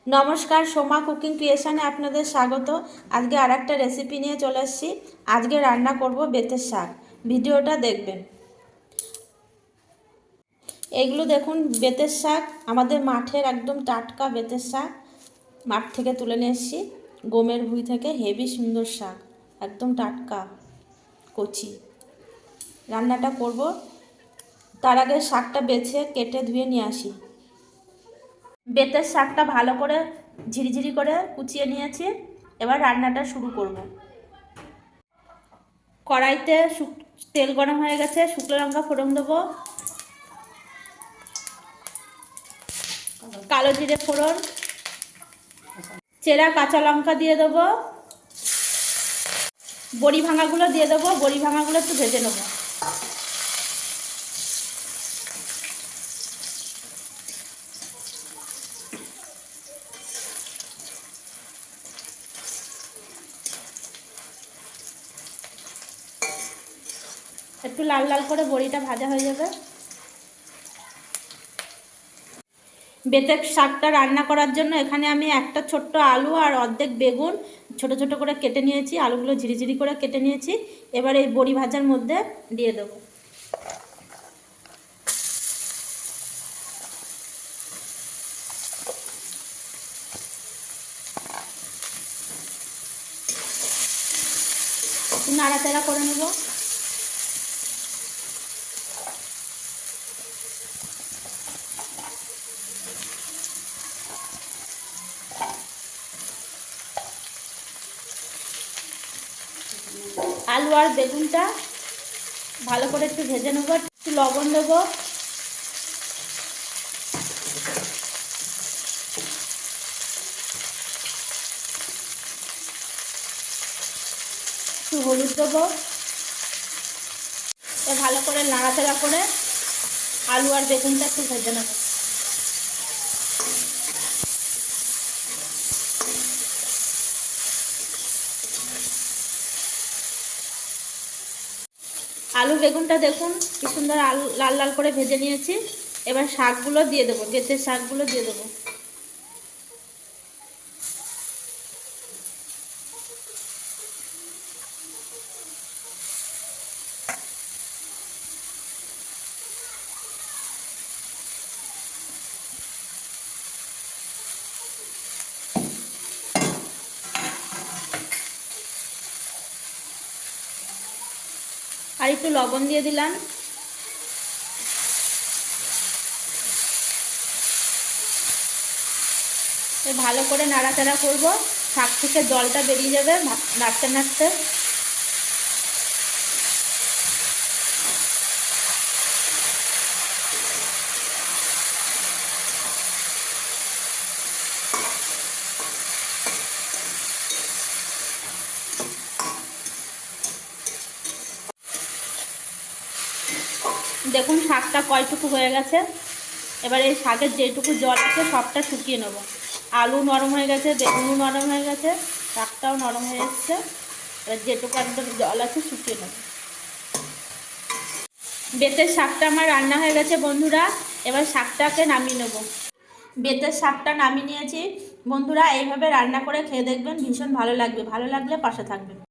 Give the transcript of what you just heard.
নমস্কার, সোমা কুকিং ক্রিয়েশনে আপনাদের স্বাগত। আজকে আর একটা রেসিপি নিয়ে চলে এসেছি। আজকে রান্না করব বেতের শাক। ভিডিওটা দেখবেন। এগুলো দেখুন, বেতের শাক, আমাদের মাঠের একদম টাটকা বেতের শাক। মাঠ থেকে তুলে নিয়ে এসেছি, গমের ভুঁই থেকে। হেভি সুন্দর শাক, একদম টাটকা কচি। রান্নাটা করব, তার আগে শাকটা বেছে কেটে ধুয়ে নিয়ে আসি। বেতের শাকটা ভালো করে ঝিরিঝিরি করে কুচিয়ে নিয়েছি। এবার রান্নাটা শুরু করব। কড়াইতে তেল গরম হয়ে গেছে, শুকনো লঙ্কা ফোড়ন দেবো, কালো জিরে ফোড়ন, চেরা কাঁচা লঙ্কা দিয়ে দেবো, বড়ি ভাঙাগুলো দিয়ে দেবো। বড়ি ভাঙাগুলো একটু ভেজে নেবো। একটু লাল লাল করে বড়িটা ভাজা হয়ে যাবে। বেতের শাকটা রান্না করার জন্য এখানে আমি একটা ছোট্ট আলু আর অর্ধেক বেগুন ছোট ছোট করে কেটে নিয়েছি। আলুগুলো ঝিরিঝিরি করে কেটে নিয়েছি। এবার এই বড়ি ভাজার মধ্যে দিয়ে দেবো। নাড়াচাড়া করে নেব। আলু আর বেগুনটা ভালো করে একটু ভেজে নেব। একটু লবণ দেবো, একটু হলুদ দেবো। ভালো করে নাড়াচাড়া করে আলু আর বেগুনটা একটু ভেজে নেব। আলু বেগুনটা দেখুন কি সুন্দর আলু লাল লাল করে ভেজে নিয়েছি। এবার শাকগুলো দিয়ে দেবো, বেতের শাকগুলো দিয়ে দেবো। আর একটু লবণ দিয়ে দিলাম। ভালো করে নাড়াচাড়া করব। শাক থেকে জলটা বেরিয়ে যাবে নাড়তে নাড়তে। দেখুন শাকটা কয়টুকু হয়ে গেছে। এবার এই শাকের যেটুকু জল আছে সবটা শুকিয়ে নেব। আলু নরম হয়ে গেছে, বেগুনও নরম হয়ে গেছে, শাকটাও নরম হয়ে এসছে। এবার যেটুকু একদম জল আছে শুকিয়ে নেব। বেতের শাকটা আমার রান্না হয়ে গেছে বন্ধুরা। এবার শাকটাকে নামিয়ে নেব। বেতের শাকটা নামিয়ে নিয়েছি বন্ধুরা। এইভাবে রান্না করে খেয়ে দেখবেন, ভীষণ ভালো লাগবে। ভালো লাগলে পাশে থাকবেন।